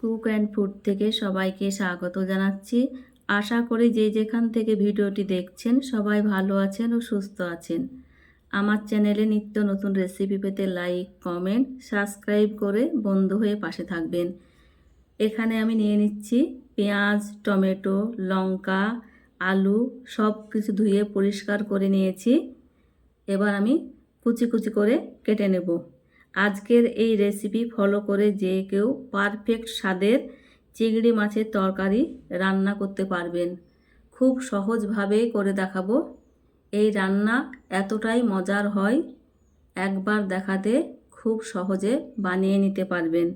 Cook and food থেকে সবাইকে স্বাগত জানাচ্ছি। আশা করি যে যেখান থেকে ভিডিওটি দেখছেন সবাই ভালো আছেন ও সুস্থ আছেন। আমার চ্যানেলে নিত্য নতুন রেসিপি পেতে লাইক, কমেন্ট, সাবস্ক্রাইব করে বন্ধু হয়ে পাশে থাকবেন। এখানে আমি নিয়ে নিচ্ছি পেঁয়াজ, টমেটো, লঙ্কা, আলু সব কিছু ধুয়ে পরিষ্কার করে নিয়েছি। এবার আমি কুচি কুচি করে কেটে নেব। আজকের এই রেসিপি ফলো করে যে কেউ পারফেক্ট স্বাদের চিংড়ি মাছের তরকারি রান্না করতে পারবেন। খুব সহজভাবে করে দেখাবো। এই রান্না এতটাই মজার হয়, একবার দেখাতে খুব সহজে বানিয়ে নিতে পারবেন।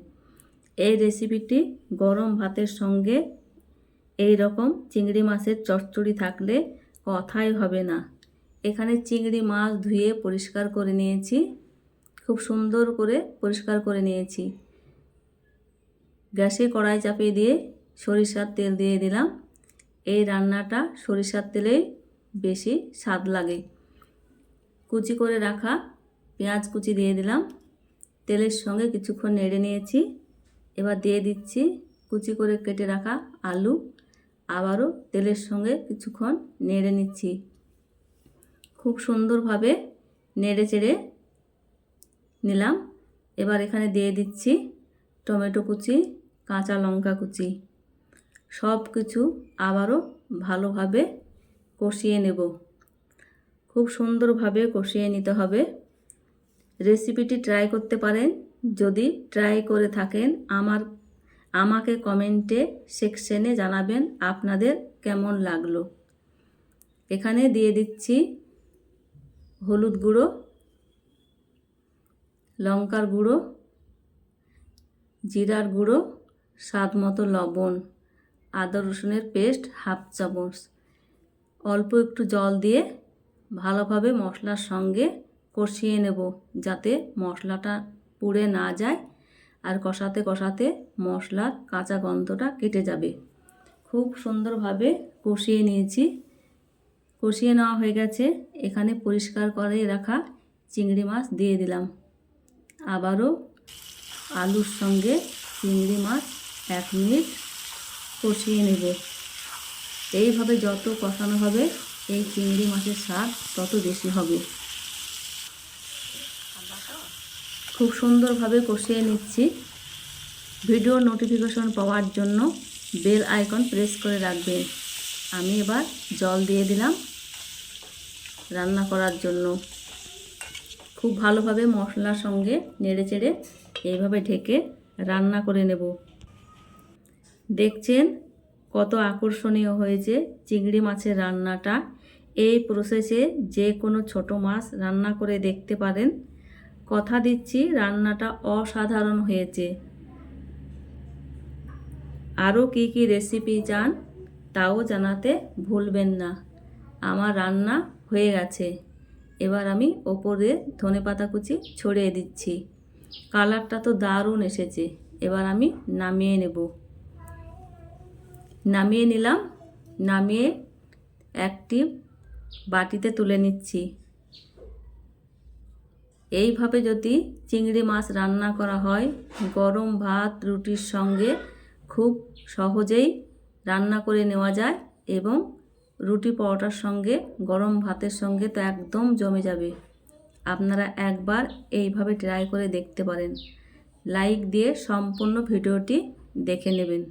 এই রেসিপিটি গরম ভাতের সঙ্গে এই রকম চিংড়ি মাছের চচ্চড়ি থাকলে কথাই হবে না। এখানে চিংড়ি মাছ ধুয়ে পরিষ্কার করে নিয়েছি, খুব সুন্দর করে পরিষ্কার করে নিয়েছি। গ্যাসে কড়াই চাপিয়ে দিয়ে সরিষার তেল দিয়ে দিলাম। এই রান্নাটা সরিষার তেলেই বেশি স্বাদ লাগে। কুচি করে রাখা পেঁয়াজ কুচি দিয়ে দিলাম। তেলের সঙ্গে কিছুক্ষণ নেড়ে নিয়েছি। এবার দিয়ে দিচ্ছি কুচি করে কেটে রাখা আলু। আবারও তেলের সঙ্গে কিছুক্ষণ নেড়ে নিচ্ছি। খুব সুন্দরভাবে নেড়ে চেড়ে নিলাম। এবার এখানে দিয়ে দিচ্ছি টমেটো কুচি, কাঁচা লঙ্কা কুচি। সব কিছু আবারও ভালোভাবে কষিয়ে নেব। খুব সুন্দরভাবে কষিয়ে নিতে হবে। রেসিপিটি ট্রাই করতে পারেন। যদি ট্রাই করে থাকেন আমাকে কমেন্টে সেকশনে জানাবেন আপনাদের কেমন লাগলো। এখানে দিয়ে দিচ্ছি হলুদ গুঁড়ো, লঙ্কার গুঁড়ো, জিরার গুঁড়ো, স্বাদ মতো লবণ, আদা রসুনের পেস্ট হাফ চামচ। অল্প একটু জল দিয়ে ভালোভাবে মশলার সঙ্গে কষিয়ে নেব, যাতে মশলাটা পুড়ে না যায় আর কষাতে কষাতে মশলার কাঁচা গন্ধটা কেটে যাবে। খুব সুন্দরভাবে কষিয়ে নিয়েছি। কষিয়ে নেওয়া হয়ে গেছে। এখানে পরিষ্কার করে রাখা চিংড়ি মাছ দিয়ে দিলাম। আবারও আলুর সঙ্গে চিংড়ি মাছ 1 মিনিট কষিয়ে নেব। এইভাবে যত কষানো হবে এই চিংড়ি মাছের স্বাদ তত বেশি হবে। খুব সুন্দরভাবে কষিয়ে নিচ্ছি। ভিডিওর নোটিফিকেশন পাওয়ার জন্য বেল আইকন প্রেস করে রাখবেন। আমি এবার জল দিয়ে দিলাম রান্না করার জন্য। খুব ভালোভাবে মশলার সঙ্গে নেড়েচেড়ে এইভাবে ঢেকে রান্না করে নেব। দেখছেন কত আকর্ষণীয় হয়েছে চিংড়ি মাছের রান্নাটা। এই প্রসেসে যে কোনো ছোট মাছ রান্না করে দেখতে পারেন। কথা দিচ্ছি রান্নাটা অসাধারণ হয়েছে। আরও কী কী রেসিপি চান তাও জানাতে ভুলবেন না। আমার রান্না হয়ে গেছে। এবার আমি ওপরে ধনেপাতা কুচি ছড়িয়ে দিচ্ছি। কালারটা তো দারুণ এসেছে। এবার আমি নামিয়ে নেব। নামিয়ে নিলাম। নামিয়ে একটি বাটিতে তুলে নিচ্ছি। এইভাবে যদি চিংড়ি মাছ রান্না করা হয় গরম ভাত রুটির সঙ্গে খুব সহজেই রান্না করে নেওয়া যায় এবং রুটি পরোটার সঙ্গে গরম ভাতের সঙ্গে তো একদম জমে যাবে। আপনারা একবার এইভাবে ট্রাই করে দেখতে পারেন। লাইক দিয়ে সম্পূর্ণ ভিডিওটি দেখে নেবেন।